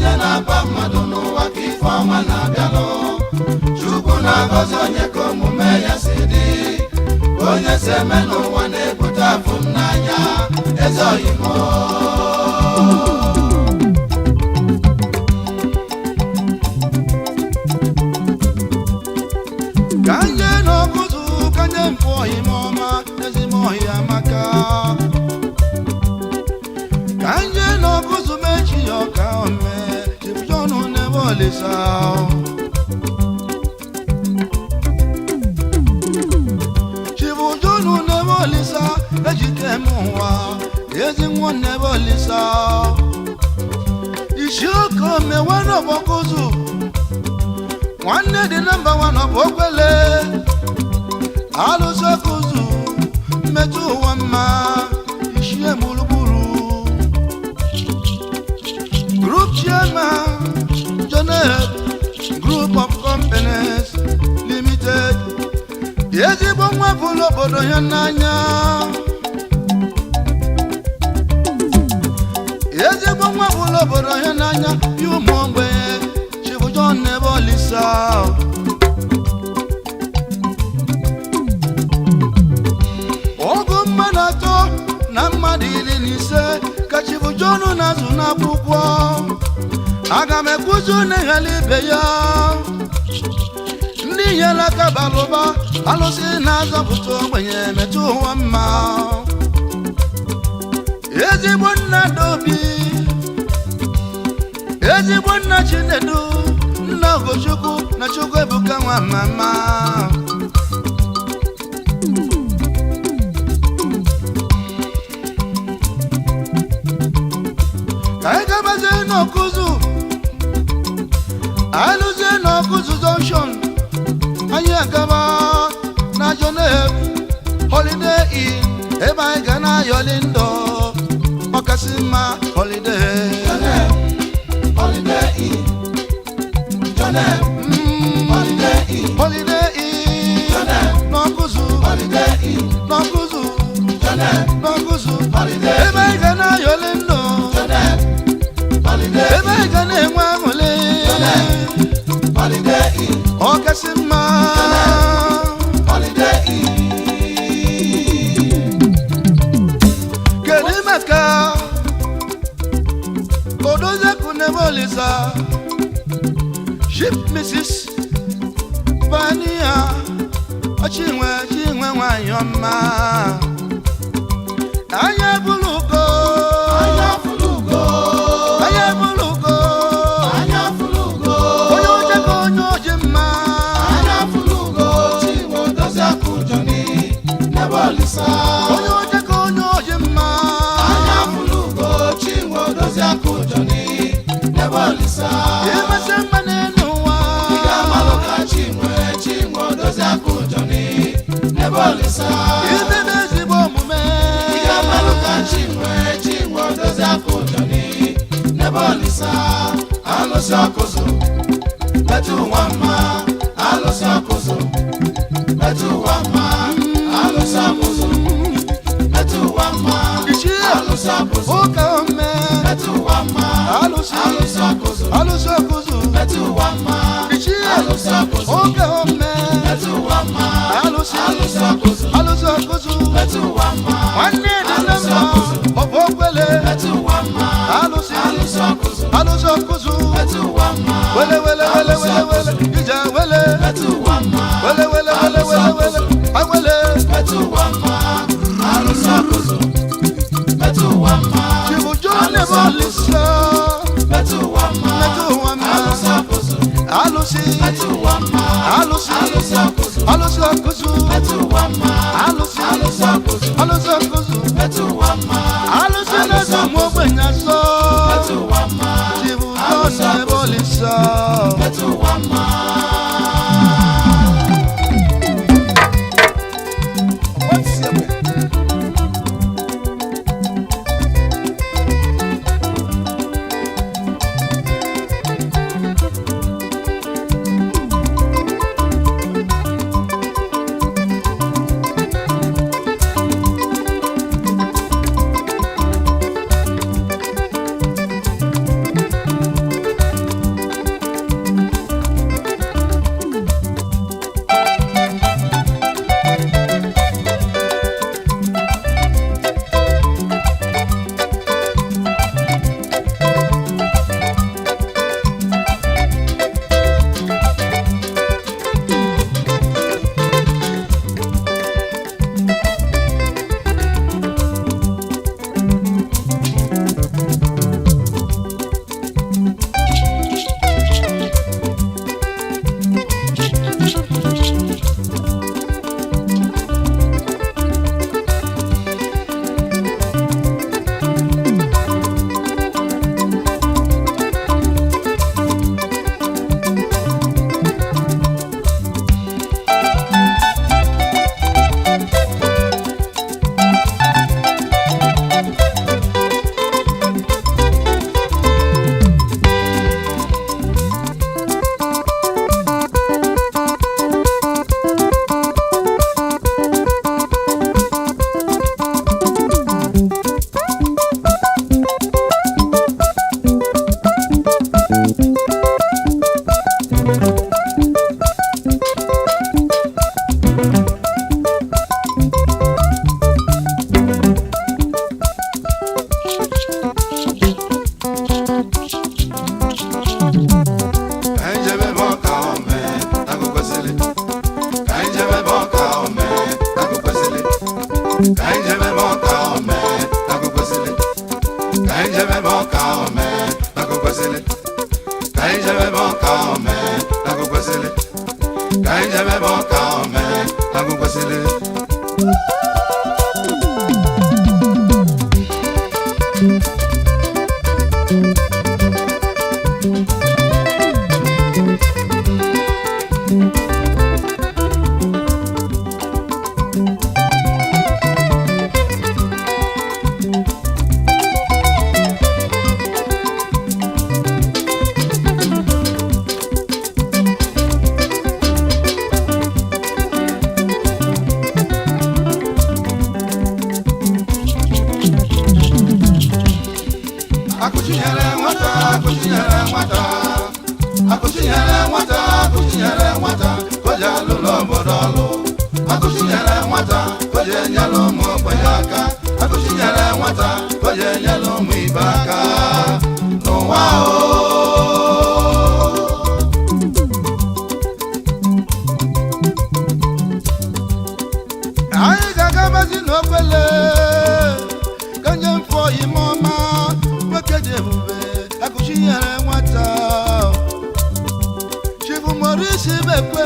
onye na-aba mmadụ n'ụwa ka ife ọma na-abịalụ Chukwu na-agọzi onye ka omume ya si dị onye si eme n'ụwa na-ebute afụ m n'anya eze oyimo kanje n'ọkụzụ kanje mpụ ọhịma ọma ezigbo ọhịa maka kanje n'ọkụzụ mechi ya ọka ome chipụjọnụ n'ebe olisa chipụjọnụ n'ebe olisa ejike m ụwa ezi nwa n'ebe olisa isi oke ome nwanne ọbọkụzụ nwanne dị nọmba 1 ọ bụ okwele alụsị ọkụzụ mmetụ ụwa mma ishie gburugburu group chairman Jonet Group of Companies Limited ezigbo nwa bụrụ obodo ya n'anya ezigbo nwa bụrụ obodo ya n'anya ya ụmụ ogbenye John never listen. Ogo manato na madili nise kachibu John nazu na bukwa. Aga mekuzu ne halibe ya. Ndi yela kabaloba alosi naza buto mwenye metu wama. Ezi bonna dobi. Ezi bonna chinedu. Nago Chukwu na Chukwu ebuka nwa mama Kaigabaze n'ọkụzụ alụze n'ọkụzụ junction anyị agaba na Jonet Holiday Inn ebe anyị ga na-ayọli ndụ ọkasị mma Holiday Inn Holiday Inn Holiday Inn n'ọkụzụ Holiday Inn n'ọkụzụ n'ọkụzụ Holiday ebe anyị ga na-ayọli ndụ Holiday ebe anyị ga na-enwe aṅụrị Holiday Inn ọkasị mma Holiday Inn kedu maka Odozeku n'ebe Olisa Chief Mrs. Vania Chinwe nwanyị ọma anya bulugo onye oje ka onye oji mma anya fulugo Chinwe Odozeku Johnny n'ebe Olisa onye oje ka onye oji mma anya fulugo Chinwe Odozeku Johnny n'ebe Olisa imesi mma n'elu ụwa Chinwe Odozeku Johnny n'ebe Olisa imebe ezigbo omume Chinwe Odozeku Johnny n'ebe Olisa alụsị ọkụzụ metụ ụwa mma alụsị ọkụzụ metụ ụwa mma alụsị ọkụzụ metụ ụwa mma alụsị ọkụzụ ụka ome metụ ụwa mma alụsị ọkụzụ ọkụzụ metụ ụwa mma alụsị ọkụzụ ụka ome metụ ụwa mma alụsị ọkụzụ ọkụzụ metụ ụwa mma nwanne dị na mma ọ bụ okwele metụ ụwa mma alụsị ọkụzụ ọkụzụ metụ ụwa mma wele ije wele metụ ụwa mma wele awele metụ ụwa mma alụsị ọkụzụ metụ ụwa mma Chibu John n'ebe Olisa metụ ụwa mma alụsị ọkụzụ alụsị alụsị ọkụzụ alụsị ọkụzụ metụ ụwa mma alụsị ọkụzụ ọkụzụ metụ ụwa mma alụsị na-eso ụmụ ogbenye asọ metụ ụwa mma Chibu John n'ebe Olisa metụ ụwa mma akụchinyere nwata akụchinyere nwata akụchinyere nwata akụchinyere nwata koja lụlụ obodo ọlụ akụchinyere nwata koja enyela ụmụ ogbenye aka akụchinyere nwata koja enyela ụmụ ibe aka n'ụwa anyị ga-agabazi n'okwele kanye mfọ ime ọma nwoke dị ebube akụchinyere nwata Chifu Maurice Bekwe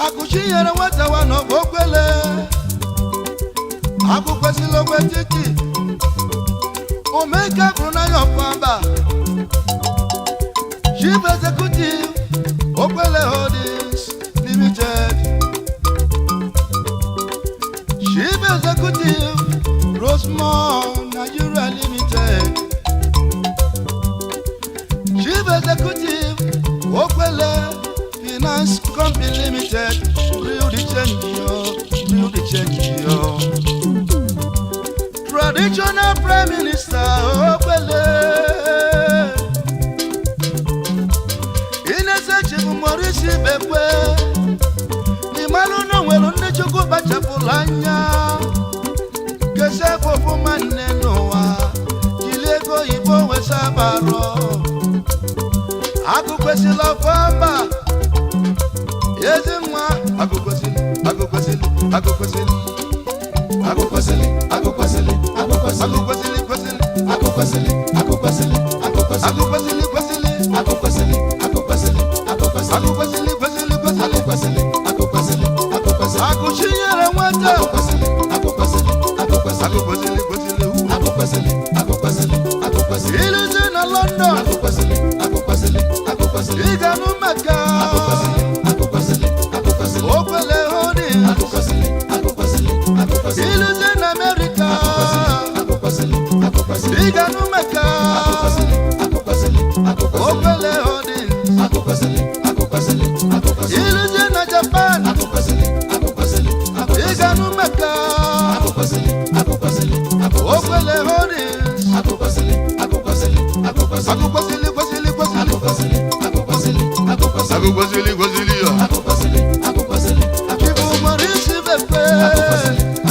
akụchinyere nwata wa n'ọgba okwele akụkwesịrị ogbe titi omeke bụrụ na ya ọfamba Chief Executive Okwele Holdings Limited Chief Executive Rosemont Nigeria Limited Chief Executive Okwele Finance Company Limited Real the change yo Traditional Prime Minister Okwele Inese Chifu Maurice Bekwe Imalu no nwelu nne Chukwu bachapụrụ anya Kese fofu manne n'ụwa Jili ego Igbo wesabaro akụkwesịrị ọfọmba ezi nwa akụkwesịrị akụkwesịrị akụkwesịrị akụkwesịrị akụkwesịrị akụkwesịrị akụkwesịrị akụkwesịrị akụkwesịrị akụkwesịrị akụkwesịrị akụkwesịrị akụkwesịrị akụkwesịrị akụkwesịrị akụkwesịrị akụkwesịrị akụchinyere nwata akụkwesịrị akụkwesịrị akụkwesịrị akụkwesịrị akụkwesịrị akụkwesịrị iluzi na London akụkwesịrị akụkwesịrị akụkwesịrị ịga n'Ụmụaka akụkwesịrị akụkwesịrị akụkwesịrị Okwele Holdings akụkwesịrị akụkwesịrị akụkwesịrị iluzi na America akụkwesịrị akụkwesịrị ịga n'Ụmụaka akụkwesịrị akụkwesịrị akụkwesịrị Okwele Holdings akụkwesịrị akụkwesịrị akụkwesịrị iluzi na Japan akụkwesịrị akụkwesịrị ịga n'Ụmụaka akụkwesịrị akụkwesịrị Okwele Holdings akụkwesịrị akụkwesịrị akụkwesịrị akụkwesịrị akụkwesịrị kwesịrị ya akụkwesịrị akụkwesịrị Chifu Maurice Bekwe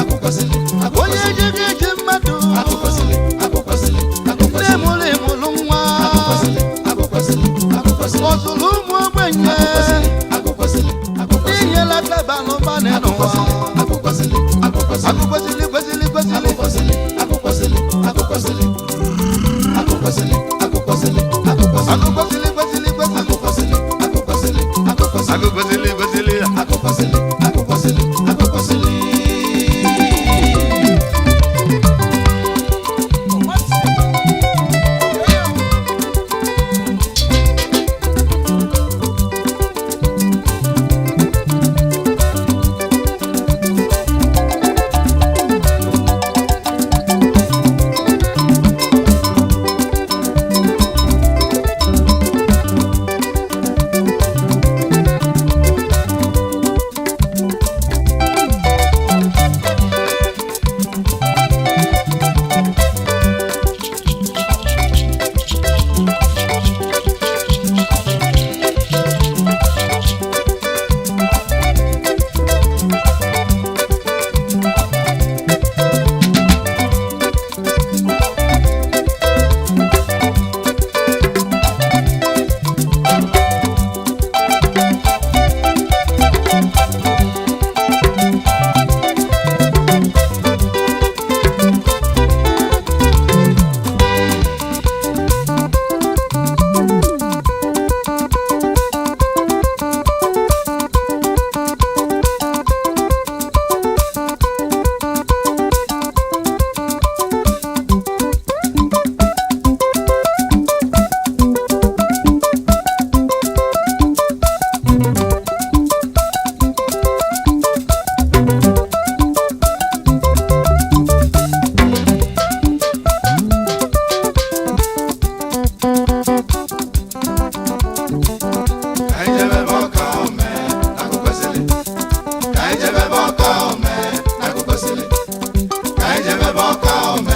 akụkwesịrị onye ejighị eji mmadụ akụkwesịrị akụkwesịrị nne mụrụ ịmụrụ nwa akụkwesịrị akụkwesịrị akụkwesịrị ọzụrụ ụmụ ogbenye akụkwesịrị akụkwesịrị inyela taba n'ụbanị n'ụwa akụkwesịrị akụkwesịrị akụkwesịrị kwesịrị kwesịrị akụkwesịrị akụkwesịrị akụkwesịrị akụkwesịrị akụkwesịrị akụkwesịrị Boca,